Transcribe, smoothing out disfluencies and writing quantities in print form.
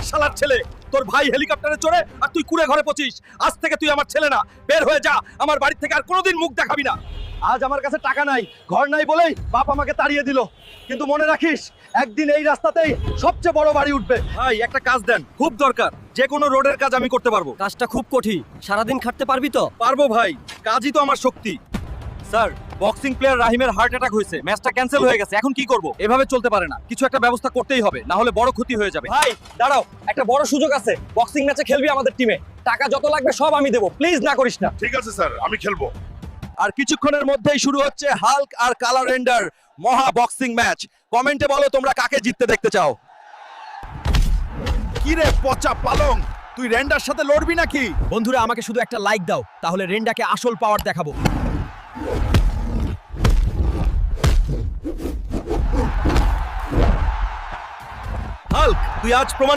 শালার ছেলে, তোর ভাই হেলিকপ্টারে চড়ে আর তুই কুড়ে ঘরে পচিস। আজ থেকে তুই আমার ছেলে না, বের হয়ে যা। আমার বাড়ি থেকে আর কোনোদিন মুখ দেখাবি না। আজ আমার কাছে টাকা নাই, ঘর নাই বলেই বাপ আমাকে তাড়িয়ে দিল, কিন্তু মনে রাখিস একদিন এই রাস্তাতেই সবচেয়ে বড় বাড়ি উঠবে। ভাই একটা কাজ দেন, খুব দরকার। যে কোনো রোডের কাজ আমি করতে পারবো। কাজটা খুব কঠিন, সারাদিন খাটতে পারবি তো? পারবো ভাই, কাজই তো আমার শক্তি। স্যার, বক্সিং প্লেয়ার রাহিমের হার্ট অ্যাটাক হয়েছে, ম্যাচটা ক্যান্সেল হয়ে গেছে। এখন কি করব? এভাবে চলতে পারে না, কিছু একটা ব্যবস্থা করতেই হবে, না হলে বড় ক্ষতি হয়ে যাবে। ভাই দাঁড়াও, একটা বড় সুযোগ আছে। বক্সিং ম্যাচে খেলবি আমাদের টিমে, টাকা যত লাগবে সব আমি দেবো, প্লিজ না করিস না। ঠিক আছে স্যার, আমি খেলবো। আর কিছুক্ষণের মধ্যেই শুরু হচ্ছে হাল্ক আর কালা রেন্ডার মহা বক্সিং ম্যাচ। কমেন্টে বলো তোমরা কাকে জিততে দেখতে চাও। কি রে পচা পালং, তুই রেন্ডার সাথে লড়বি নাকি? বন্ধুরা আমাকে শুধু একটা লাইক দাও, তাহলে রেন্ডাকে আসল পাওয়ার দেখাবো। হাল্ক, তুই আজ প্রমাণ